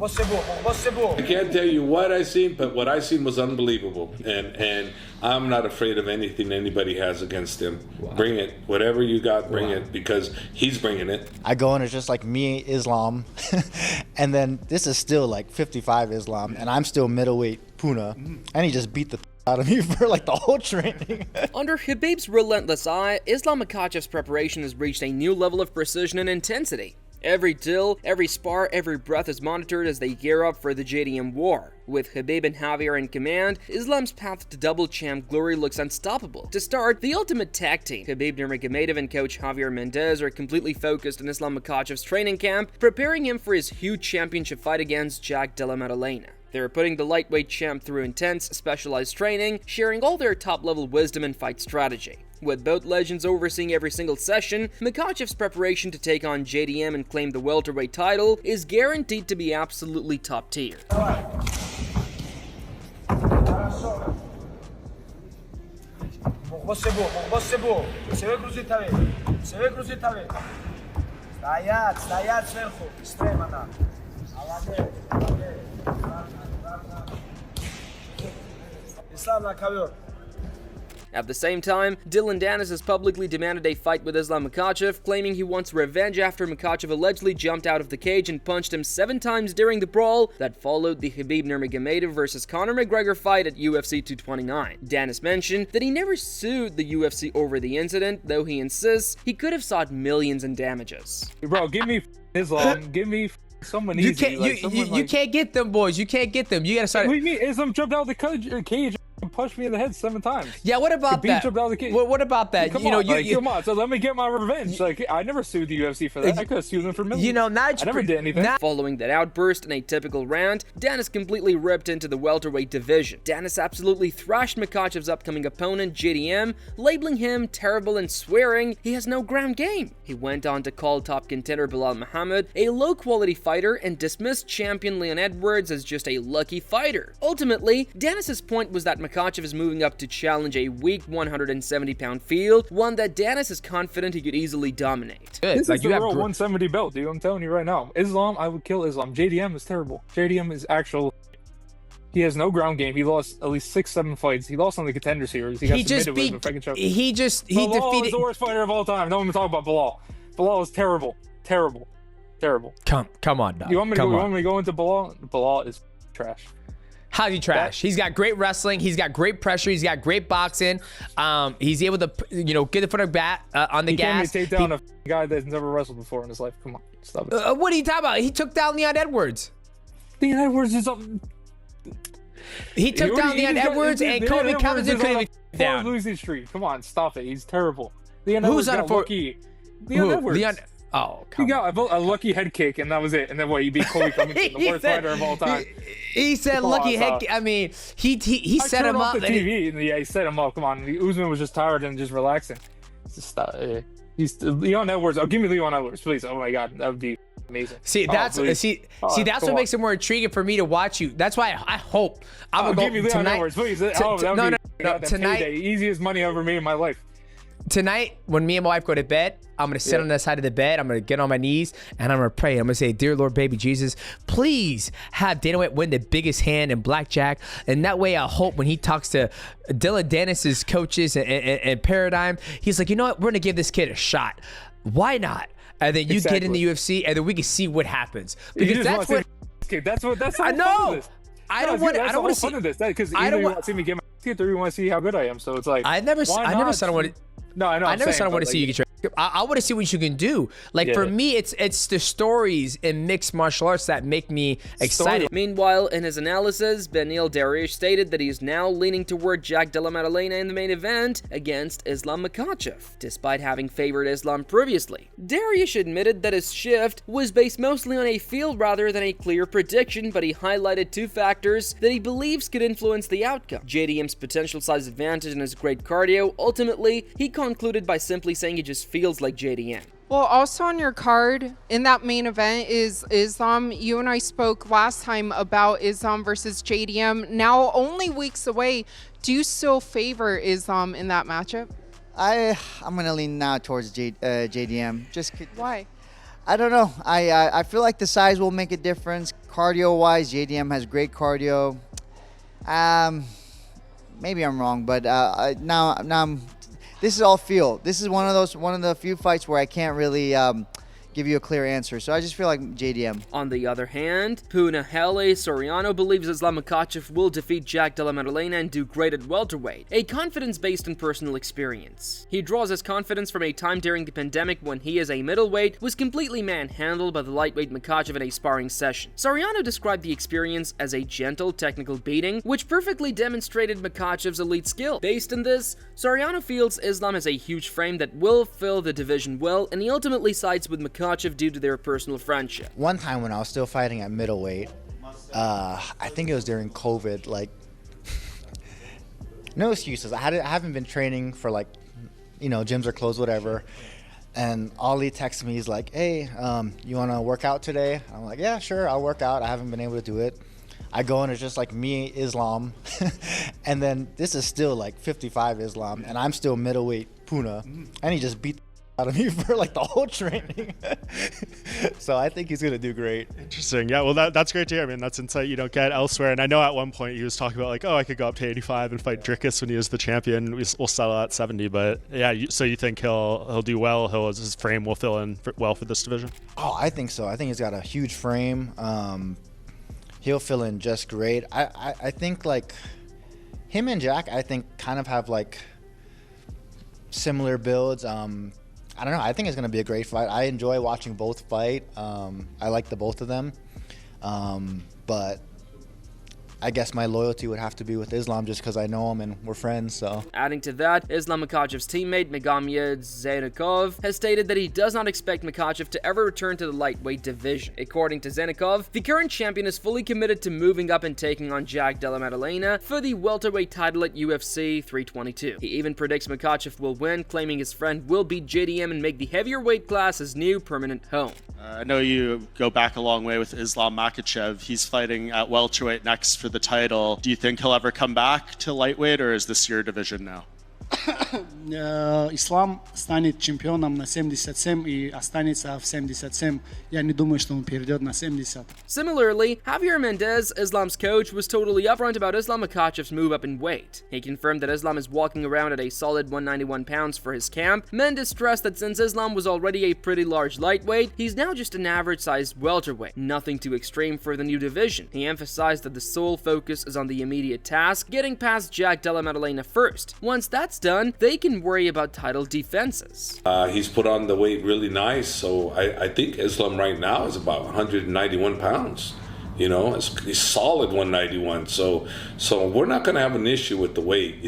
I can't tell you what I seen, but what I seen was unbelievable. And I'm not afraid of anything anybody has against him. Wow. Bring it. Whatever you got, bring it, because he's bringing it. I go in as just like me, Islam. And then this is still like 55 Islam, and I'm still middleweight Puna. And he just beat the out of me for like the whole training. Under Khabib's relentless eye, Islam Makhachev's preparation has reached a new level of precision and intensity. Every drill, every spar, every breath is monitored as they gear up for the JDM war. With Khabib and Javier in command, Islam's path to double champ glory looks unstoppable. To start, the ultimate tag team, Khabib Nurmagomedov and coach Javier Mendez are completely focused on Islam Makhachev's training camp, preparing him for his huge championship fight against Della Maddalena. They're putting the lightweight champ through intense, specialized training, sharing all their top-level wisdom and fight strategy. With both legends overseeing every single session, Makhachev's preparation to take on JDM and claim the welterweight title is guaranteed to be absolutely top tier. At the same time, Dillon Danis has publicly demanded a fight with Islam Makhachev, claiming he wants revenge after Makhachev allegedly jumped out of the cage and punched him 7 times during the brawl that followed the Khabib Nurmagomedov vs. Conor McGregor fight at UFC 229. Danis mentioned that he never sued the UFC over the incident, though he insists he could have sought millions in damages. Bro, give me Islam, give me someone easy. You can't get them, boys. You can't get them. You gotta start. What do you mean? Islam jumped out of the cage and punched me in the head 7 times. Yeah, what about that? Jumped out of the cage. What about that? Come on. So let me get my revenge. Like, I never sued the UFC for that. I could have sued them for millions. I never did anything. Following that outburst in a typical rant, Danis completely ripped into the welterweight division. Danis absolutely thrashed Makhachev's upcoming opponent, JDM, labeling him terrible and swearing he has no ground game. He went on to call top contender Belal Muhammad a low-quality fighter and dismissed champion Leon Edwards as just a lucky fighter. Ultimately, Danis' point was that Makhachev is moving up to challenge a weak 170-pound field, one that Danis is confident he could easily dominate. This is the real 170 belt, dude. I'm telling you right now. Islam, I would kill Islam. JDM is terrible. JDM is actual. He has no ground game. He lost at least 6-7 fights. He lost on the Contender Series. He defeated. He defeated. Is the worst fighter of all time. No one can talk about Belal. Belal is terrible. Terrible. Come on, dog. You want me to go into Belal? Belal is trash. How's he trash? He's got great wrestling. He's got great pressure. He's got great boxing. He's able to, get the foot of bat on the gas. He can't take down a guy that's never wrestled before in his life. Come on, stop it. What are you talking about? He took down Leon Edwards. Leon Edwards is something. He took down Leon Edwards, and Kobe Covington couldn't even down. Losing streak. Come on, stop it. He's terrible. Who's on a lucky? Leon Edwards. Oh, he got a lucky head kick, and that was it. And then what? He beat Kobe Covington, the worst fighter of all time. He said lucky head kick. I mean, he set him up. The TV. Yeah, he set him up. Come on, Usman was just tired and just relaxing. Just stop. He's Leon Edwards. Oh, give me Leon Edwards, please. Oh my God, that would be amazing. See, that's what makes it more intriguing for me to watch you. That's why I hope I'm gonna go give me Leon tonight. Edwards, please. No, tonight. Easiest money I ever made in my life. Tonight, when me and my wife go to bed, I'm going to sit on the side of the bed. I'm going to get on my knees, and I'm going to pray. I'm going to say, dear Lord, baby Jesus, please have Dana White win the biggest hand in blackjack. And that way, I hope when he talks to Dillon Danis' coaches and Paradigm, he's like, you know what? We're going to give this kid a shot. Why not? And then you get in the UFC, and then we can see what happens. Because that's what... That's I know. I don't want to see... Because either you want to see me get my teeth or you want to see how good I am. So it's like... I never said I want to... No, I know. I never said I want to see you get your... I want to see what you can do. For me, it's the stories in mixed martial arts that make me excited. Meanwhile, in his analysis, Beneil Dariush stated that he is now leaning toward Della Maddalena in the main event against Islam Makhachev, despite having favored Islam previously. Dariush admitted that his shift was based mostly on a feel rather than a clear prediction, but he highlighted 2 factors that he believes could influence the outcome: JDM's potential size advantage and his great cardio. Ultimately, he concluded by simply saying he just feels like JDM. Well, also on your card in that main event is Islam. You and I spoke last time about Islam versus JDM. Now only weeks away. Do you still favor Islam in that matchup? I'm gonna lean now towards JDM. Why? I don't know. I feel like the size will make a difference. Cardio-wise, JDM has great cardio. Maybe I'm wrong, but now this is all feel. This is one of the few fights where I can't really give you a clear answer. So I just feel like JDM. On the other hand, Punahele Soriano believes Islam Makhachev will defeat Jack Della and do great at welterweight, a confidence based on personal experience. He draws his confidence from a time during the pandemic when he, as a middleweight, was completely manhandled by the lightweight Makhachev in a sparring session. Soriano described the experience as a gentle, technical beating, which perfectly demonstrated Makhachev's elite skill. Based on this, Soriano feels Islam has a huge frame that will fill the division well, and he ultimately sides with Makhachev due to their personal friendship. One time when I was still fighting at middleweight, I think it was during COVID, like, no excuses. I haven't been training for, like, gyms are closed, whatever. And Ali texted me, he's like, hey, you want to work out today? I'm like, yeah, sure, I'll work out. I haven't been able to do it. I go and it's just like me, Islam. And then this is still like 55 Islam, and I'm still middleweight Puna. And he just beat the out of me for like the whole training. So I think he's going to do great. Interesting. Yeah, well, that's great to hear. I mean, that's insight you don't get elsewhere. And I know at one point he was talking about like, oh, I could go up to 85 and fight Dricus when he was the champion. We'll settle at 70. But yeah, so you think he'll do well? His frame will fill in well for this division? Oh, I think so. I think he's got a huge frame. He'll fill in just great. I think like him and Jack, I think kind of have like similar builds. I don't know. I think it's going to be a great fight. I enjoy watching both fight. I like the both of them. But I guess my loyalty would have to be with Islam just because I know him and we're friends. So, adding to that, Islam Makhachev's teammate Magomed Zenikov has stated that he does not expect Makhachev to ever return to the lightweight division. According to Zenikov, the current champion is fully committed to moving up and taking on Jack Della Maddalena for the welterweight title at UFC 322. He even predicts Makhachev will win, claiming his friend will beat JDM and make the heavier weight class his new permanent home. I know you go back a long way with Islam Makhachev. He's fighting at welterweight next for the title. Do you think he'll ever come back to lightweight, or is this your division now? Ислам станет чемпионом на 77 и останется в 77. Я не думаю, что он перейдет на 70. Similarly, Javier Mendez, Islam's coach, was totally upfront about Islam Makhachev's move up in weight. He confirmed that Islam is walking around at a solid 191 pounds for his camp. Mendez stressed that since Islam was already a pretty large lightweight, he's now just an average-sized welterweight, nothing too extreme for the new division. He emphasized that the sole focus is on the immediate task, getting past Jack Della Maddalena first. Once that's done, they can worry about title defenses. He's put on the weight really nice, so I think Islam right now is about 191 pounds. He's solid 191. So we're not going to have an issue with the weight.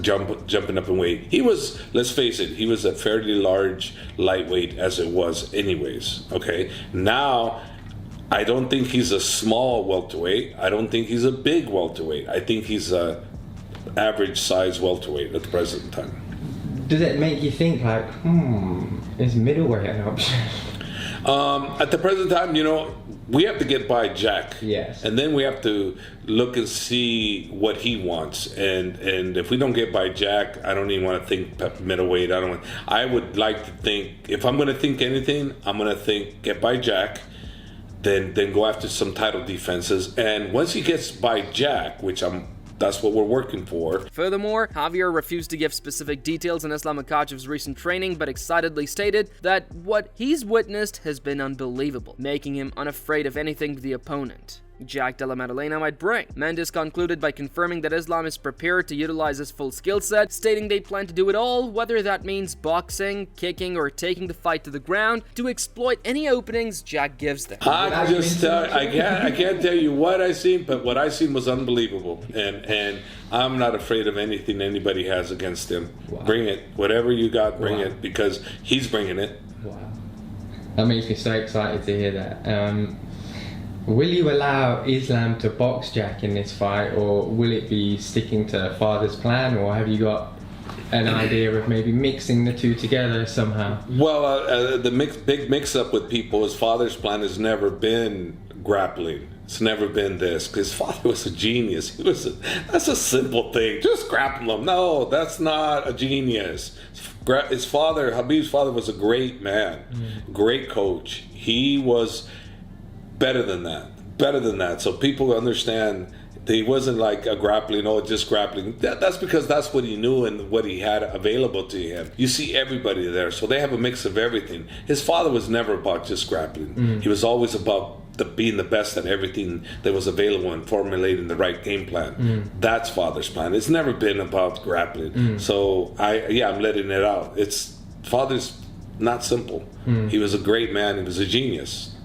Jumping up in weight. He was, let's face it, he was a fairly large lightweight as it was, anyways. Okay, now I don't think he's a small welterweight. I don't think he's a big welterweight. I think he's a average size welterweight at the present time. Does it make you think like, is middleweight an option? At the present time, we have to get by Jack. Yes. And then we have to look and see what he wants. And if we don't get by Jack, I don't even want to think middleweight. I would like to think, if I'm going to think anything, I'm going to think get by Jack, then go after some title defenses. And once he gets by Jack, that's what we're working for. Furthermore, Javier refused to give specific details on Islam Makhachev's recent training, but excitedly stated that what he's witnessed has been unbelievable, making him unafraid of anything the opponent Jack Della Maddalena might bring. Mendez concluded by confirming that Islam is prepared to utilize his full skill set, stating they plan to do it all, whether that means boxing, kicking, or taking the fight to the ground, to exploit any openings Jack gives them. I can't tell you what I seen, but what I seen was unbelievable, and I'm not afraid of anything anybody has against him. Wow. Bring it, whatever you got, bring it, because he's bringing it. Wow, that makes me so excited to hear that. Will you allow Islam to box Jack in this fight, or will it be sticking to father's plan, or have you got an idea of maybe mixing the two together somehow? Well, the big mix-up with people is father's plan has never been grappling. It's never been this. His father was a genius. That's a simple thing. Just grapple him. No, that's not a genius. His father, Khabib's father, was a great man, great coach. He was better than that. So people understand that he wasn't like a grappling, just grappling. That's because that's what he knew and what he had available to him. You see everybody there, so they have a mix of everything. His father was never about just grappling. He was always about being the best at everything that was available and formulating the right game plan. That's father's plan. It's never been about grappling. So I'm letting it out. Father's not simple. He was a great man. He was a genius.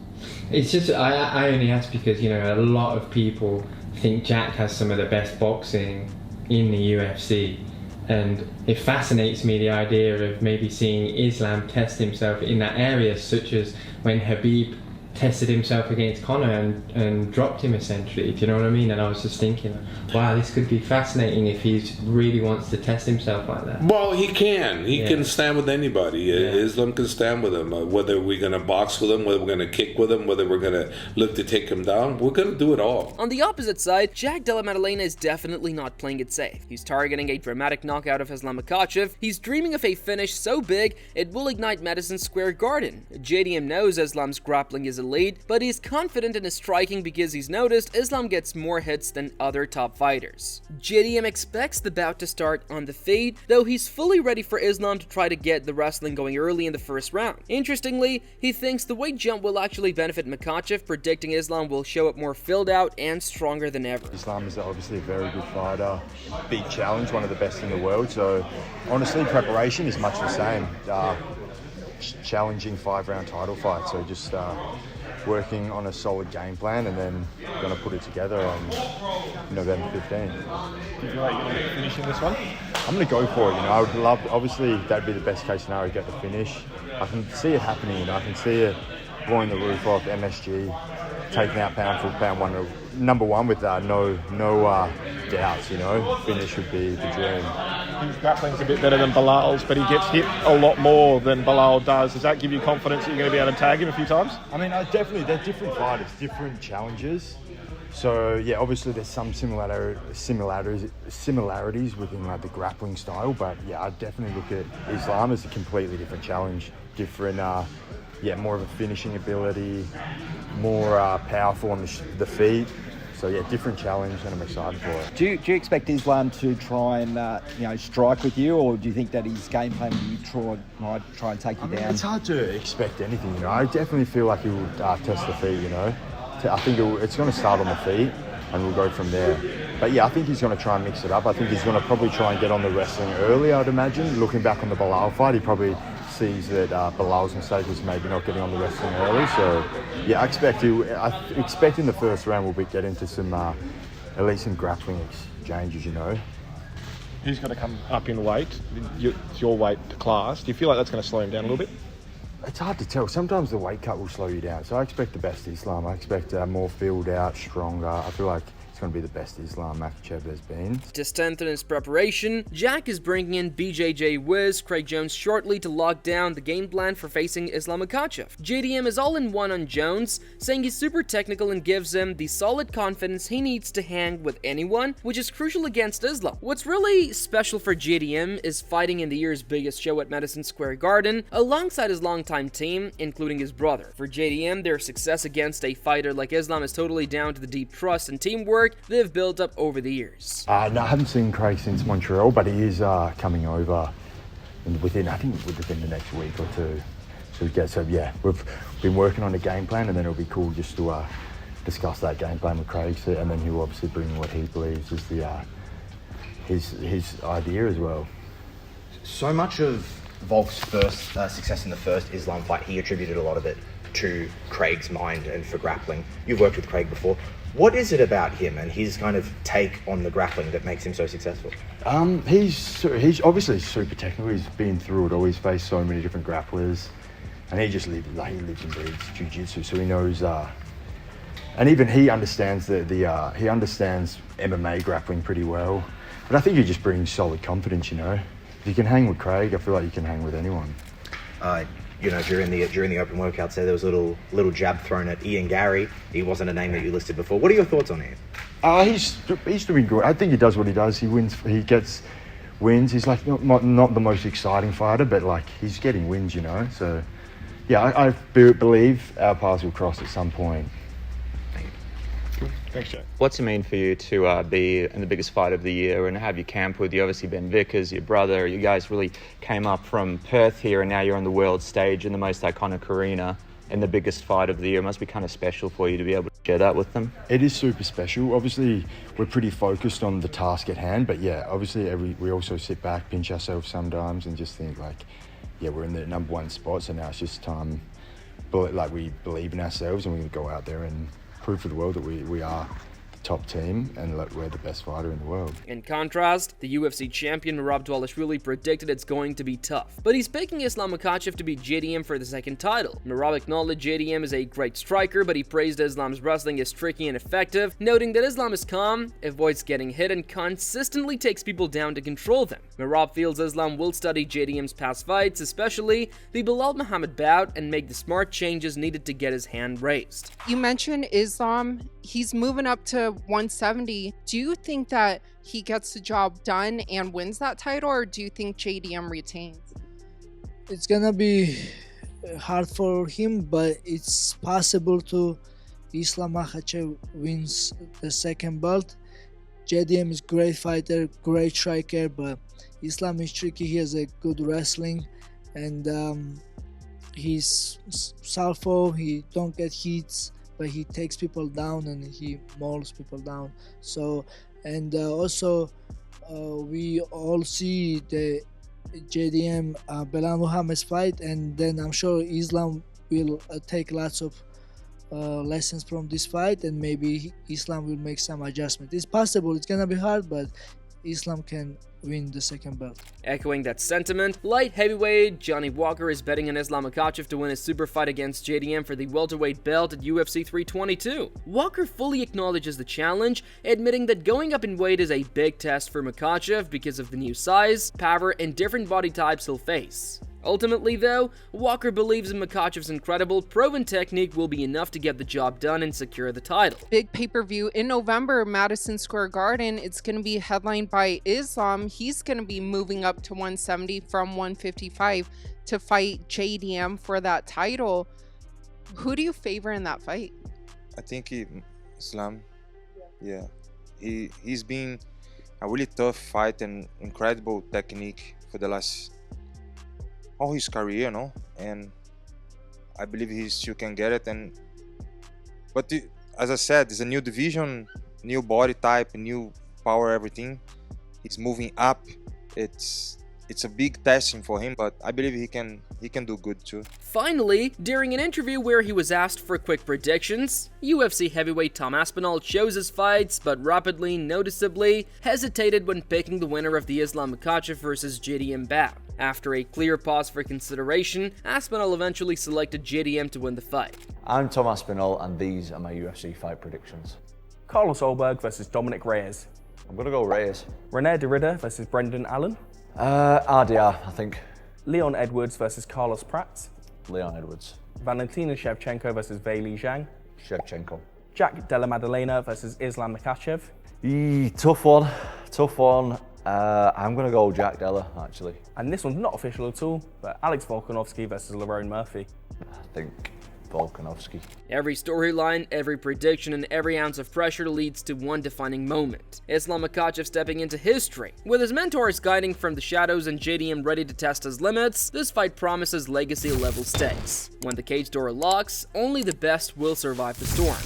It's just I only ask because a lot of people think Jack has some of the best boxing in the UFC, and it fascinates me the idea of maybe seeing Islam test himself in that area, such as when Khabib tested himself against Conor and dropped him essentially. Do you know what I mean? And I was just thinking, wow, this could be fascinating if he really wants to test himself like that. Well, he can. He can stand with anybody. Islam can stand with him. Whether we're going to box with him, whether we're going to kick with him, whether we're going to look to take him down, we're going to do it all. On the opposite side, Jack Della Maddalena is definitely not playing it safe. He's targeting a dramatic knockout of Islam Makhachev. He's dreaming of a finish so big it will ignite Madison Square Garden. JDM knows Islam's grappling is elite, but he's confident in his striking because he's noticed Islam gets more hits than other top fighters. JDM expects the bout to start on the feet, though he's fully ready for Islam to try to get the wrestling going early in the first round. Interestingly, he thinks the weight jump will actually benefit Makhachev, predicting Islam will show up more filled out and stronger than ever. Islam is obviously a very good fighter, big challenge, one of the best in the world, so honestly preparation is much the same. Challenging 5-round title fight, so just working on a solid game plan and then going to put it together on November 15th. Do you feel like you're going to finish in this one? I'm going to go for it. I would love, obviously that'd be the best case scenario, get the finish. I can see it happening. I can see it blowing the roof off MSG, taking out pound for pound number one with no doubts. Finish would be the dream. His grappling's a bit better than Bilal's, but he gets hit a lot more than Bilal does. Does that give you confidence that you're going to be able to tag him a few times? I mean, definitely, they're different fighters, different challenges. So yeah, obviously there's some similarities within the grappling style, but yeah, I definitely look at Islam as a completely different challenge, different. More of a finishing ability, more powerful on the feet. So yeah, different challenge, and I'm excited for it. Do you expect Islam to try and strike with you, or do you think that his game plan might try and take you down? It's hard to expect anything. I definitely feel like he will test the feet. I think it's going to start on the feet, and we'll go from there. But yeah, I think he's going to try and mix it up. I think he's going to probably try and get on the wrestling early, I'd imagine. Looking back on the Bilal fight, he probably sees that Bilal's mistake was maybe not getting on the wrestling early. So yeah, I expect in the first round we'll get into some at least some grappling exchanges. He's going to come up in weight. It's your weight class. Do you feel like that's going to slow him down a little bit? It's hard to tell. Sometimes the weight cut will slow you down. So I expect the best Islam. I expect more filled out, stronger. I feel like it's going to be the best Islam Makhachev has been. To strengthen his preparation, Jack is bringing in BJJ whiz Craig Jones shortly to lock down the game plan for facing Islam Makhachev. JDM is all in one on Jones, saying he's super technical and gives him the solid confidence he needs to hang with anyone, which is crucial against Islam. What's really special for JDM is fighting in the year's biggest show at Madison Square Garden, alongside his longtime team, including his brother. For JDM, their success against a fighter like Islam is totally down to the deep trust and teamwork they've built up over the years. No, I haven't seen Craig since Montreal, but he is coming over within the next week or two. So yeah, we've been working on a game plan, and then it'll be cool just to discuss that game plan with Craig, and then he'll obviously bring what he believes is his idea as well. So much of Volk's first success in the first Islam fight, he attributed a lot of it to Craig's mind and for grappling. You've worked with Craig before. What is it about him and his kind of take on the grappling that makes him so successful? He's obviously super technical. He's been through it all. He's faced so many different grapplers, and he lives and breathes jiu-jitsu, so he knows. And even he understands he understands MMA grappling pretty well. But I think he just brings solid confidence. If you can hang with Craig, I feel like you can hang with anyone. you know, during the open workouts there was a little jab thrown at Ian Gary. He wasn't a name that you listed before. What are your thoughts on him? He's doing good. I think he does what he does. He wins. He gets wins. He's like not the most exciting fighter, but like he's getting wins, you know. So yeah, I believe our paths will cross at some point. Thanks, Jack. What's it mean for you to be in the biggest fight of the year and have your camp with you? Obviously, Ben Vickers, your brother, you guys really came up from Perth here, and now you're on the world stage in the most iconic arena in the biggest fight of the year. It must be kind of special for you to be able to share that with them. It is super special. Obviously, we're pretty focused on the task at hand, but yeah, obviously we also sit back, pinch ourselves sometimes, and just think like, yeah, we're in the number one spot, so now it's just time, like we believe in ourselves and we can go out there and prove to the world that we are the top team and like we're the best fighter in the world. In contrast, the UFC champion Merab Dvalishvili predicted it's going to be tough, but he's picking Islam Makhachev to beat JDM for the second title. Merab acknowledged JDM is a great striker, but he praised Islam's wrestling as tricky and effective, noting that Islam is calm, avoids getting hit, and consistently takes people down to control them. Merab feels Islam will study JDM's past fights, especially the Belal Muhammad bout, and make the smart changes needed to get his hand raised. You mentioned Islam. He's moving up to 170. Do you think that he gets the job done and wins that title, or do you think JDM retains? It's gonna be hard for him, but it's possible to Islam Makhachev wins the second belt. JDM is great fighter, great striker, but Islam is tricky. He has a good wrestling, and he's southpaw. He don't get hits, but he takes people down and he mauls people down. So, and also we all see the JDM Belal Muhammad's fight, and then I'm sure Islam will take lots of lessons from this fight, and maybe Islam will make some adjustment. It's possible. It's gonna be hard, but Islam can win the second belt. Echoing that sentiment, light heavyweight Johnny Walker is betting on Islam Makhachev to win a super fight against JDM for the welterweight belt at UFC 322. Walker fully acknowledges the challenge, admitting that going up in weight is a big test for Makhachev because of the new size, power, and different body types he'll face. Ultimately, though, Walker believes in Makhachev's incredible, proven technique will be enough to get the job done and secure the title. Big pay-per-view in November, Madison Square Garden. It's going to be headlined by Islam. He's going to be moving up to 170 from 155 to fight JDM for that title. Who do you favor in that fight? I think Islam. Yeah. He's been a really tough fight and incredible technique for the last all his career, you know, and I believe he still can get it. But as I said, it's a new division, new body type, new power, everything. He's moving up. It's a big testing for him, but I believe he can do good too. Finally, during an interview where he was asked for quick predictions, UFC heavyweight Tom Aspinall chose his fights, but rapidly, noticeably, hesitated when picking the winner of the Islam Makhachev vs JDM bout. After a clear pause for consideration, Aspinall eventually selected JDM to win the fight. I'm Tom Aspinall, and these are my UFC fight predictions. Carlos Olberg versus Dominic Reyes. I'm gonna go Reyes. Rene Derrida versus Brendan Allen. RDR, I think. Leon Edwards versus Carlos Pratt. Leon Edwards. Valentina Shevchenko versus Weili Zhang. Shevchenko. Jack Della Maddalena versus Islam Makhachev. Tough one. I'm going to go Jack Della, actually. And this one's not official at all, but Alex Volkanovski versus Lerone Murphy. I think Volkanovski. Every storyline, every prediction, and every ounce of pressure leads to one defining moment. Islam Makhachev stepping into history. With his mentors guiding from the shadows and JDM ready to test his limits, this fight promises legacy-level stakes. When the cage door locks, only the best will survive the storm.